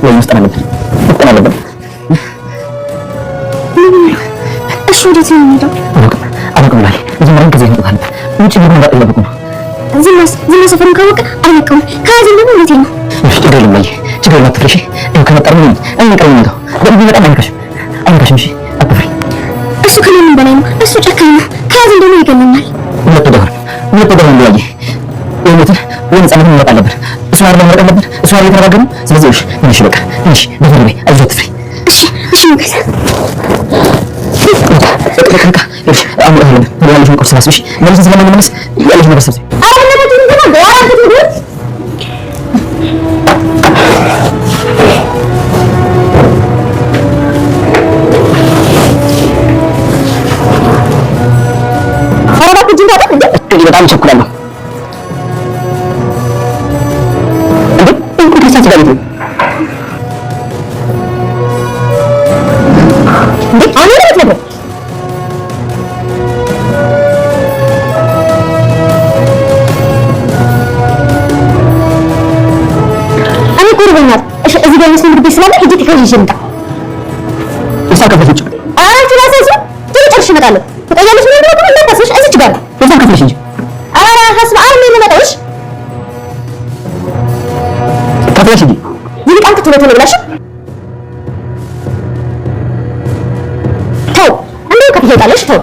ወይ መስጠን አለብን። እሺ ወዴት ነው የምንሄደው? አላውቅም ላይ መጀመሪያ ጊዜ ነው ታንተ ውጪ ምን እንዳጠለብኩ ነው። ዝም ሰፈሩን ካወቀ አላውቅም። ከዚህ ደግሞ እንዴት ነው? እሺ ችግር የለም ችግር የለም አትፍሪ። እሺ ከመጣሁ ምን እንቀር ነው ደግሞ በጣም አይንካሽም። እሺ አትፍሪ። እሱ ከማንም በላይ ነው። እሱ ጨካኝ ነው። ከዚህ ደግሞ ይገለናል። ሁለት ደህር ነው ያየ የሞትን ወንጻምን መጣ ነበር። እሱ አርባ መጣ ነበር። እሱ አርባ ተረጋገሙ። ስለዚህ እሺ በቃ እሺ በፈሪ አይዞህ አትፍሪ። እሺ ሞገስ በቃ እሺ አሁን ያለሽ ቁርስ ማስብሽ መልስ ስለማንመለስ ያለሽ ነገር ሰብስቢ። በጣም እቸኩላለሁ። እንዴ ከሳት ጋር ነው እንዴ አሁን ነው እኔ ቆርበኛል። እዚህ ጋር መስመር ግዴ ስላለ ሂጂ ትከጂሽ እንታ ይሳከፈች አራንቺ ራስሽ ትጨርሽ እመጣለሁ። ተቀያለሽ ነው ደግሞ እንደታሰሽ እዚች ጋር ይሳከፈሽ እንጂ حسب عالمي ما مدعوش كيفاش دي يليك انت تبغى تقول ليش تو عندك كيف ليش تو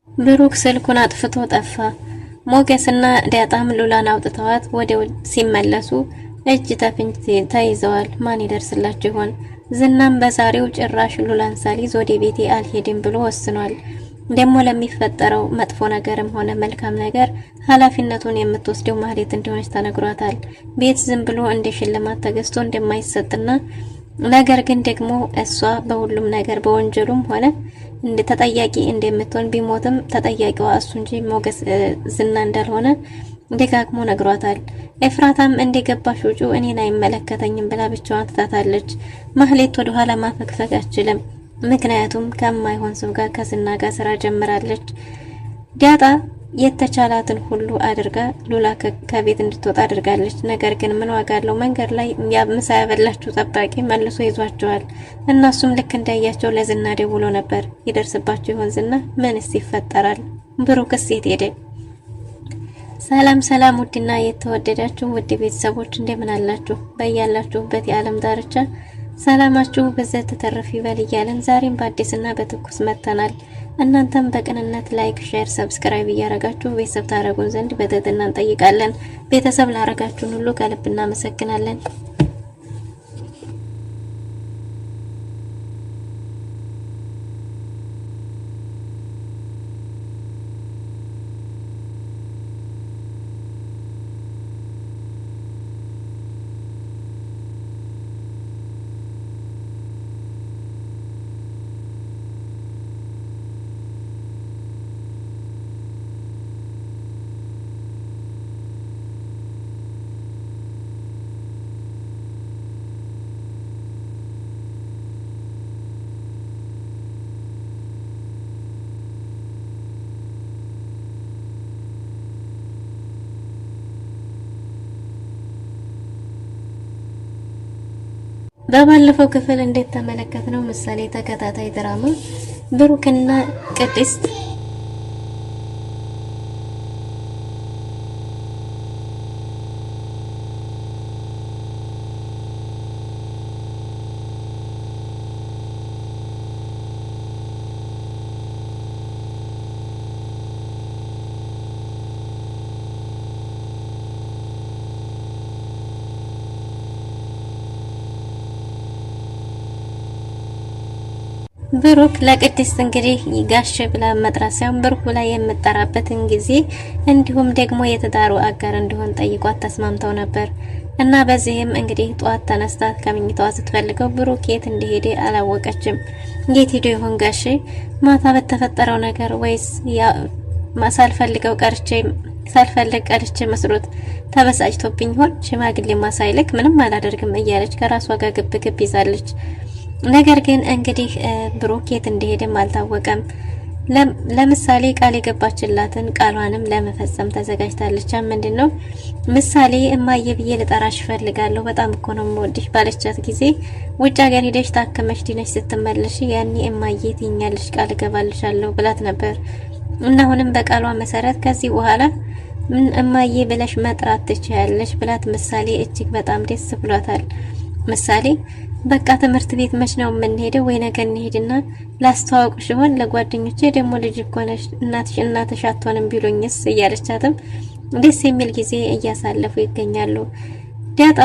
ብሩክ ስልኩን አጥፍቶ ጠፋ። ሞገስና ዳጣም ሉላን አውጥተዋት ወደ ሲመለሱ እጅ ተፍንጅ ተይዘዋል። ማን ይደርስላቸው ይሆን? ዝናም በዛሬው ጭራሽ ሉላን ሳሊዝ ወደ ቤቴ አልሄድም ብሎ ወስኗል። ደግሞ ለሚፈጠረው መጥፎ ነገርም ሆነ መልካም ነገር ኃላፊነቱን የምትወስደው ማህሌት እንደሆነች ተነግሯታል። ቤት ዝም ብሎ እንደ ሽልማት ተገዝቶ እንደማይሰጥና ነገር ግን ደግሞ እሷ በሁሉም ነገር በወንጀሉም ሆነ እንደ ተጠያቂ እንደምትሆን ቢሞትም ተጠያቂዋ እሱ እንጂ ሞገስ ዝና እንዳልሆነ ደጋግሞ ነግሯታል። ኤፍራታም እንደገባሽ ውጪ እኔን አይመለከተኝም ብላ ብቻዋን ትታታለች። ማህሌት ወደ ኋላ ማፈግፈግ አትችልም። ምክንያቱም ከማይሆን ሰው ጋር ከዝና ጋር ስራ ጀምራለች። ዳጣ የተቻላትን ሁሉ አድርጋ ሉላ ከቤት እንድትወጣ አድርጋለች። ነገር ግን ምን ዋጋ አለው? መንገድ ላይ ምሳ ያበላችሁ ጠባቂ መልሶ ይዟቸዋል። እነሱም ልክ እንዳያቸው ለዝና ደውሎ ነበር። ይደርስባቸው ይሆን ዝና? ምንስ ይፈጠራል? ብሩክስ የት ሄደ? ሰላም ውድና የተወደዳችሁ ውድ ቤተሰቦች እንደምን አላችሁ? በያላችሁበት የዓለም ዳርቻ ሰላማችሁ በዘት ተተረፍ ይበል እያለን ዛሬም በአዲስና በትኩስ መጥተናል። እናንተም በቅንነት ላይክ፣ ሼር፣ ሰብስክራይብ እያረጋችሁ ቤተሰብ ታረጉን ዘንድ በትህትና እንጠይቃለን። ቤተሰብ ላረጋችሁን ሁሉ ከልብ እናመሰግናለን። በባለፈው ክፍል እንዴት ተመለከትነው ምሳሌ ተከታታይ ድራማ ብሩክና ቅድስት ብሩክ ለቅድስት እንግዲህ ጋሽ ብላ መጥራት ሳይሆን ብሩክ ብላ የምጠራበትን ጊዜ እንዲሁም ደግሞ የትዳሩ አጋር እንዲሆን ጠይቋት ተስማምተው ነበር እና በዚህም እንግዲህ ጧት ተነስታ ከምኝታዋ ስትፈልገው ብሩክ የት እንደሄደ አላወቀችም። የት ሄዶ ይሆን ጋሽ ማታ በተፈጠረው ነገር ወይስ ሳልፈልግ ቀርቼ መስሎት ተበሳጭቶብኝ ሆን ሽማግሌ ማሳይልክ ምንም አላደርግም እያለች ከራሷ ጋር ግብ ግብ ይዛለች። ነገር ግን እንግዲህ ብሩክ የት እንደሄደም አልታወቀም። ለምሳሌ ቃል የገባችላትን ቃሏንም ለመፈጸም ተዘጋጅታለች። ምንድነው ምሳሌ እማዬ ብዬ ልጠራሽ እፈልጋለሁ በጣም እኮ ነው የምወድሽ ባለቻት ጊዜ ውጭ ሀገር ሄደሽ ታከመሽ ዲነሽ ስትመለሽ ያኔ እማዬ ትይኛለሽ ቃል እገባልሻለሁ ብላት ነበር እና አሁንም በቃሏ መሰረት ከዚህ በኋላ ምን እማዬ ብለሽ መጥራት ትችያለሽ ብላት ምሳሌ እጅግ በጣም ደስ ብሏታል። ምሳሌ በቃ ትምህርት ቤት መች ነው የምንሄደው? ወይ ነገ እንሄድና ላስተዋውቅሽ ይሆን ለጓደኞቼ ደግሞ ልጅ እኮ ነሽ እናትሽ አትሆንም ቢሉኝስ እያለቻትም ደስ የሚል ጊዜ እያሳለፉ ይገኛሉ። ዳጣ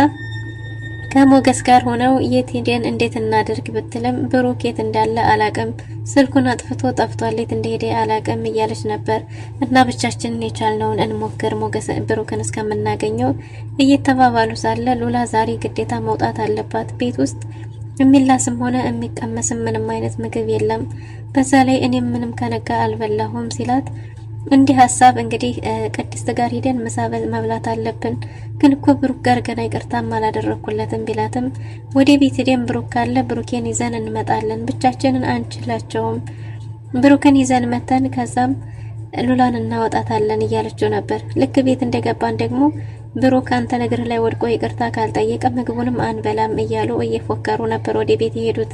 ከሞገስ ጋር ሆነው የት ሄደን እንዴት እናደርግ ብትልም ብሩክ የት እንዳለ አላቅም፣ ስልኩን አጥፍቶ ጠፍቷል፣ የት እንደሄደ አላቅም እያለች ነበር እና ብቻችንን የቻልነውን እንሞክር ሞገስ ብሩክን እስከምናገኘው እየተባባሉ ሳለ ሉላ ዛሬ ግዴታ መውጣት አለባት። ቤት ውስጥ የሚላስም ሆነ የሚቀመስም ምንም አይነት ምግብ የለም። በዛ ላይ እኔም ምንም ከነጋ አልበላሁም ሲላት እንዲህ ሀሳብ እንግዲህ ቅድስት ጋር ሄደን ምሳ መብላት አለብን፣ ግን እኮ ብሩክ ጋር ገና ይቅርታም አላደረኩለትም ቢላትም ወደ ቤት ሄደን ብሩክ ካለ ብሩኬን ይዘን እንመጣለን፣ ብቻችንን አንችላቸውም፣ ብሩክን ይዘን መተን ከዛም ሉላን እናወጣታለን እያለችው ነበር። ልክ ቤት እንደገባን ደግሞ ብሩክ አንተ እግር ላይ ወድቆ ይቅርታ ካልጠየቀ ምግቡንም አንበላም እያሉ እየፎከሩ ነበር ወደ ቤት የሄዱት።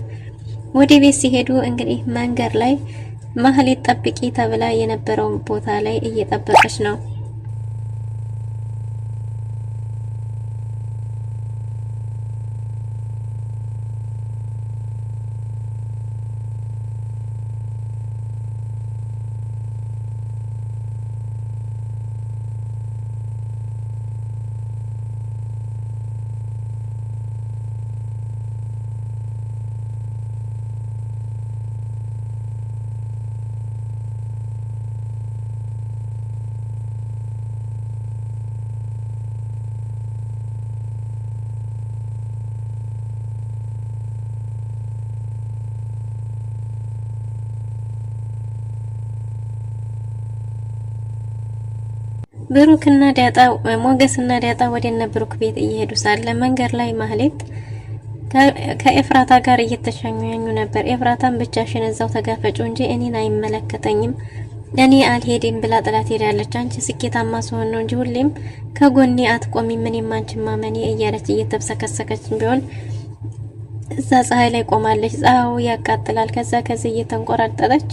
ወደ ቤት ሲሄዱ እንግዲህ መንገድ ላይ ማህሌት ጠብቂ ተብላ የነበረውን ቦታ ላይ እየጠበቀች ነው። ብሩክና ዳጣ ሞገስና ዳጣ ወደነ ብሩክ ቤት እየሄዱ ሳለ መንገድ ላይ ማህሌት ከኤፍራታ ጋር እየተሻኙ ነበር። ኤፍራታን ብቻሽን እዛው ተጋፈጩ እንጂ እኔን አይመለከተኝም እኔ አልሄድም ብላ ጥላት ሄዳለች። አንቺ ስኬታማ ሲሆን ነው እንጂ ሁሌም ከጎኔ አትቆሚ ምንም አንቺማ ማመኔ እያለች እየተብሰከሰከች ቢሆን እዛ ፀሐይ ላይ ቆማለች። ፀሐዩ ያቃጥላል። ከዛ እየተንቆራጠጠች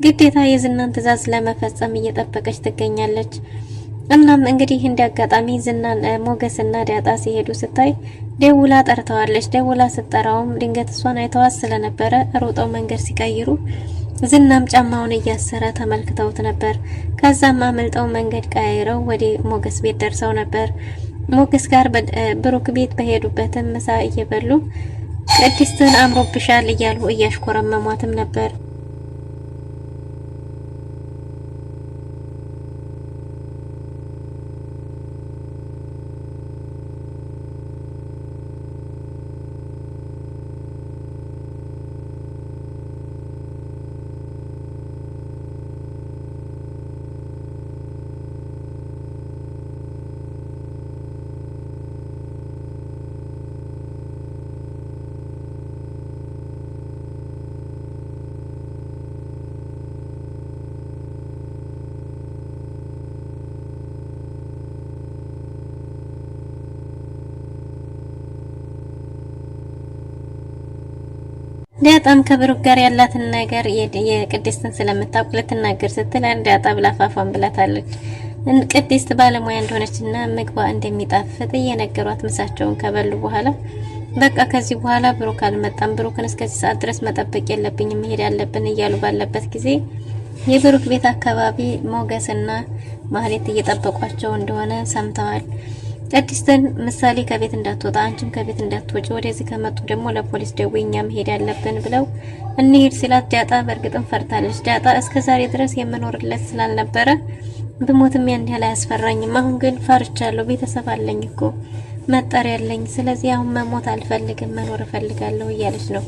ግዴታ የዝናን ትዕዛዝ ለመፈጸም እየጠበቀች ትገኛለች። እናም እንግዲህ እንዲያጋጣሚ ዝናን ሞገስና ዳጣ ሲሄዱ ስታይ ደውላ ጠርተዋለች። ደውላ ስትጠራውም ድንገት እሷን አይተዋት ስለነበረ ሮጠው መንገድ ሲቀይሩ ዝናም ጫማውን እያሰረ ተመልክተውት ነበር። ከዛም አመልጠው መንገድ ቀያይረው ወደ ሞገስ ቤት ደርሰው ነበር። ሞገስ ጋር ብሩክ ቤት በሄዱበትም ምሳ እየበሉ ቅድስትን አምሮብሻል እያሉ እያሽኮረመሟትም ነበር። ዳጣም ከብሩክ ጋር ያላትን ነገር የቅድስትን ስለምታውቅ ልትናገር ስትል ዳጣ ብላ ፋፋን ብላታለች። ቅድስት ባለሙያ እንደሆነችና ምግቧ እንደሚጣፍጥ እየነገሯት ምሳቸውን ከበሉ በኋላ በቃ ከዚህ በኋላ ብሩክ አልመጣም፣ ብሩክን እስከዚህ ሰዓት ድረስ መጠበቅ የለብኝም መሄድ ያለብን እያሉ ባለበት ጊዜ የብሩክ ቤት አካባቢ ሞገስና ማህሌት እየጠበቋቸው እንደሆነ ሰምተዋል። ቅድስትን ምሳሌ ከቤት እንዳትወጣ አንቺም ከቤት እንዳትወጪ፣ ወደዚህ ከመጡ ደግሞ ለፖሊስ ደውይኛ መሄድ ያለብን ብለው እንሂድ ሲላት ዳጣ በእርግጥም ፈርታለች። ዳጣ እስከዛሬ ድረስ የምኖርለት ስላልነበረ ብሞትም ያን ያህል አያስፈራኝም። አሁን ግን ፈርቻለሁ። ቤተሰብ አለኝ እኮ መጠሪያ ያለኝ። ስለዚህ አሁን መሞት አልፈልግም፣ መኖር እፈልጋለሁ እያለች ነው።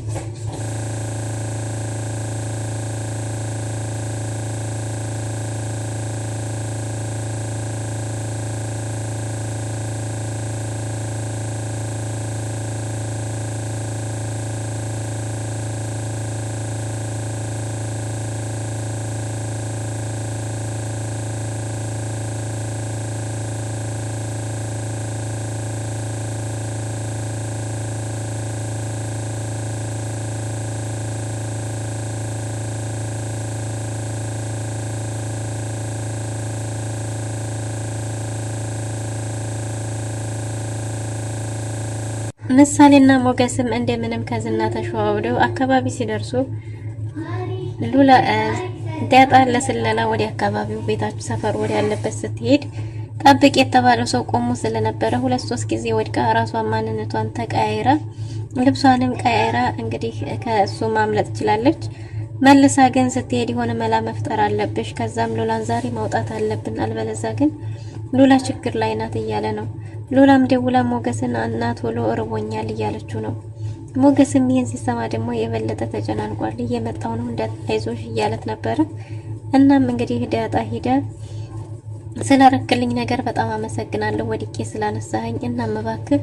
ምሳሌና ሞገስም እንደምንም ከዝና ተሸዋውደው አካባቢ ሲደርሱ ሉላ ዳጣ ለስለላ ወደ አካባቢው ቤታቸው ሰፈር ወደ ያለበት ስትሄድ ጠብቅ የተባለው ሰው ቆሞ ስለነበረ 2-3 ጊዜ ወድቃ ራሷን ማንነቷን ተቀያይራ ልብሷንም ቀያይራ እንግዲህ ከሱ ማምለጥ ትችላለች። መልሳ ግን ስትሄድ የሆነ መላ መፍጠር አለብሽ፣ ከዛም ሉላን ዛሬ ማውጣት አለብን፣ አልበለዛ ግን ሉላ ችግር ላይ ናት እያለ ነው። ሉላም ደውላ ሞገስን እናት ቶሎ እርቦኛል እያለችው ነው። ሞገስም ይሄን ሲሰማ ደግሞ የበለጠ ተጨናንቋል። እየመጣው ነው እንዳይዞሽ እያለት ነበረ። እናም እንግዲህ ዳጣ ሂዳ ስላረክልኝ ነገር በጣም አመሰግናለሁ፣ ወድቄ ስላነሳኸኝ። እናም እባክህ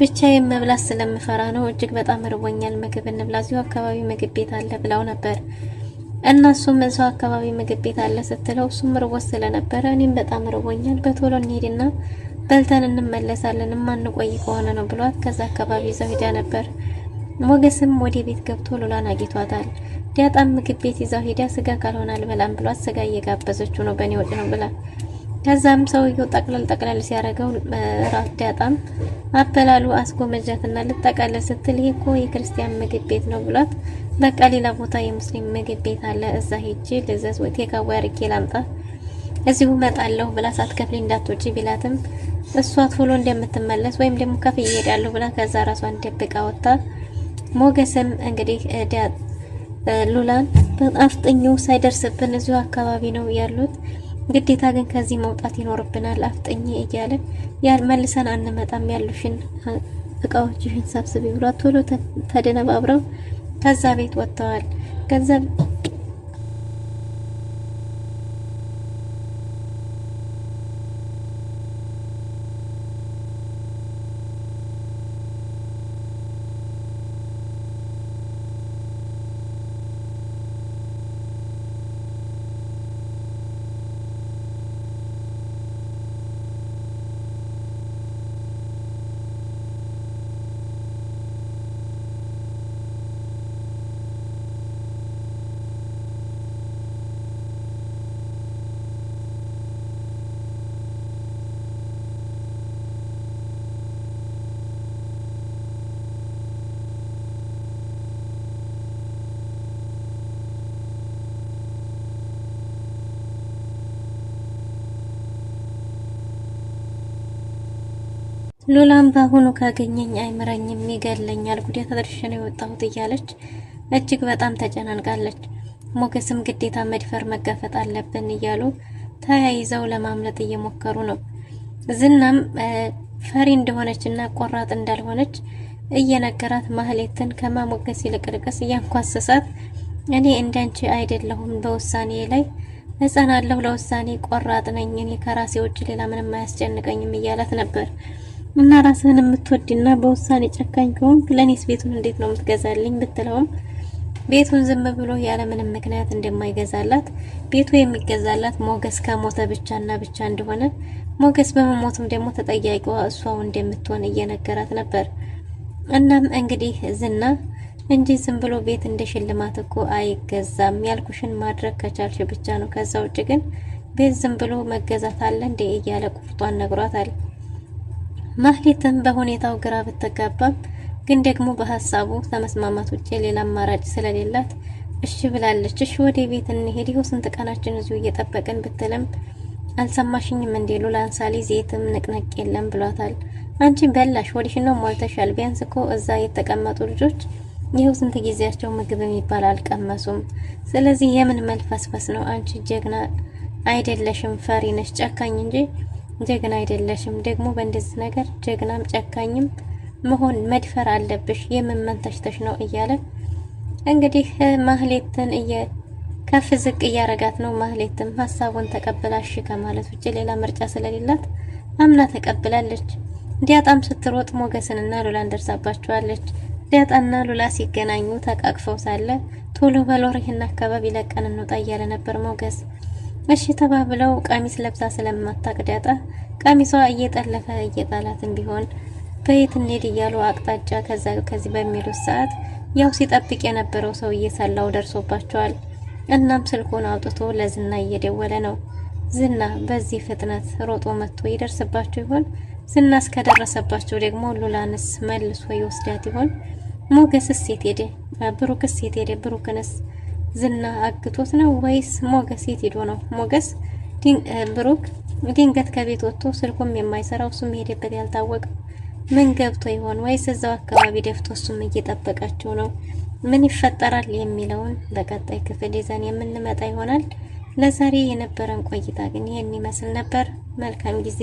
ብቻዬን መብላት ስለምፈራ ነው፣ እጅግ በጣም እርቦኛል፣ ምግብ እንብላ፣ እዚሁ አካባቢ ምግብ ቤት አለ ብላው ነበር። እና እሱም እዚሁ አካባቢ ምግብ ቤት አለ ስትለው እሱም ርቦት ስለነበረ እኔም በጣም እርቦኛል፣ በቶሎ እንሄድና በልተን እንመለሳለን፣ ማንቆይ ከሆነ ነው ብሏት ከዛ አካባቢ ይዘው ሄዳ ነበር። ሞገስም ወደ ቤት ገብቶ ሉላን አግኝቷታል። ዳጣም ምግብ ቤት ይዘው ሄዳ ስጋ ካልሆነ አልበላም ብሏት ስጋ እየጋበዘችው ነው፣ በኔ ወጭ ነው ብላ። ከዛም ሰውየው ጠቅለል ሲያደርገው ዳጣም አበላሉ አስጎመጃትና ልጠቀለል ስትል ይሄ እኮ የክርስቲያን ምግብ ቤት ነው ብሏት፣ በቃ ሌላ ቦታ የሙስሊም ምግብ ቤት አለ እዛ ሄጄ ልዘዝ ወይ ቴካዌ አድርጌ ላምጣ እዚሁ መጣለሁ ብላ ሳትከፍል እንዳትወጪ ቢላትም እሷ ቶሎ እንደምትመለስ ወይም ደግሞ ከፍ ይሄዳለሁ ብላ ከዛ ራሷን ደብቃ ወጣ። ሞገስም እንግዲህ ሉላን በአፍጥኙ ሳይደርስብን እዚሁ አካባቢ ነው ያሉት፣ ግዴታ ግን ከዚህ መውጣት ይኖርብናል አፍጥኝ እያለ መልሰን አንመጣም፣ ያሉሽን እቃዎችሽን ሰብስቢ ብሏት ቶሎ ተደነባብረው ከዛ ቤት ወጥተዋል። ገንዘብ ሉላም በአሁኑ ካገኘኝ አይምረኝም ይገለኛል፣ ጉዳት አድርሼ ነው የወጣሁት እያለች እጅግ በጣም ተጨናንቃለች። ሞገስም ግዴታ መድፈር መጋፈጥ አለብን እያሉ ተያይዘው ለማምለጥ እየሞከሩ ነው። ዝናም ፈሪ እንደሆነችና ቆራጥ እንዳልሆነች እየነገራት ማህሌትን ከማሞገስ ይልቅልቅስ እያንኳሰሳት እኔ እንዳንቺ አይደለሁም፣ በውሳኔ ላይ እጸናለሁ፣ ለውሳኔ ቆራጥ ነኝ፣ እኔ ከራሴ ውጭ ሌላ ምንም አያስጨንቀኝም እያላት ነበር። እና ራስህን የምትወድና በውሳኔ ጨካኝ ከሆንክ ለኔስ ቤቱን እንዴት ነው የምትገዛልኝ ብትለውም ቤቱን ዝም ብሎ ያለ ምንም ምክንያት እንደማይገዛላት፣ ቤቱ የሚገዛላት ሞገስ ከሞተ ብቻና ብቻ እንደሆነ፣ ሞገስ በመሞቱም ደግሞ ተጠያቂዋ እሷው እንደምትሆን እየነገራት ነበር። እናም እንግዲህ ዝና እንጂ ዝም ብሎ ቤት እንደ ሽልማት እኮ አይገዛም፣ ያልኩሽን ማድረግ ከቻልሽ ብቻ ነው፣ ከዛ ውጭ ግን ቤት ዝም ብሎ መገዛት አለ እንደ እያለ ቁርጧን ነግሯታል። ማህሌትም በሁኔታው ግራ ብትጋባም ግን ደግሞ በሐሳቡ ከመስማማት ውጪ ሌላ አማራጭ ስለሌላት እሺ ብላለች። እሺ ወደ ቤት እንሄድ፣ ይኸው ስንት ቀናችን እዚሁ እየጠበቅን ብትልም አልሰማሽኝም እንዴ ሉላን ሳሊ ዘይትም ንቅንቅ የለም ብሏታል። አንቺ በላሽ ወዲሽ ነው ሞልተሻል፣ ቢያንስ እኮ እዛ የተቀመጡ ልጆች ይኸው ስንት ጊዜያቸው ምግብ የሚባል አልቀመሱም። ስለዚህ የምን መልፈስፈስ ነው? አንቺ ጀግና አይደለሽም፣ ፈሪ ነሽ፣ ጨካኝ እንጂ ጀግና አይደለሽም። ደግሞ በእንደዚህ ነገር ጀግናም ጨካኝም መሆን መድፈር አለብሽ። የምን መንተሽተሽ ነው እያለ እንግዲህ ማህሌትን ከፍ ዝቅ እያረጋት ነው። ማህሌትም ሀሳቡን ተቀብላሽ ከማለት ውጭ ሌላ ምርጫ ስለሌላት አምና ተቀብላለች። ዲያጣም ስትሮጥ ሞገስንና ሉላን ደርሳባቸዋለች። ዲያጣና ሉላ ሲገናኙ ተቃቅፈው ሳለ ቶሎ በሎር ይህን አካባቢ ለቀን እንውጣ እያለ ነበር ሞገስ። እሺ ተባብለው ቀሚስ ለብሳ ስለማታቅ ዲያጣ ቀሚሷ እየጠለፈ እየጣላትን ቢሆን በየት እንሄድ እያሉ አቅጣጫ ከዚህ በሚሉት ሰዓት ያው ሲጠብቅ የነበረው ሰውዬ ሰላው ደርሶባቸዋል። እናም ስልኩን አውጥቶ ለዝና እየደወለ ነው። ዝና በዚህ ፍጥነት ሮጦ መጥቶ ይደርስባቸው ይሆን? ዝና እስከደረሰባቸው ደግሞ ሉላንስ መልሶ ይወስዳት ይሆን? ሞገስስ የት ሄደ? ብሩክስ የት ሄደ? ብሩክንስ ዝና አግቶት ነው ወይስ ሞገስ የት ሄዶ ነው? ሞገስ ብሩክ ድንገት ከቤት ወጥቶ ስልኩም የማይሰራው እሱም ሄደበት ያልታወቀ ምን ገብቶ ይሆን? ወይስ እዛው አካባቢ ደፍቶ እሱም እየጠበቃቸው ነው? ምን ይፈጠራል የሚለውን በቀጣይ ክፍል ይዘን የምንመጣ ይሆናል። ለዛሬ የነበረን ቆይታ ግን ይህን ይመስል ነበር። መልካም ጊዜ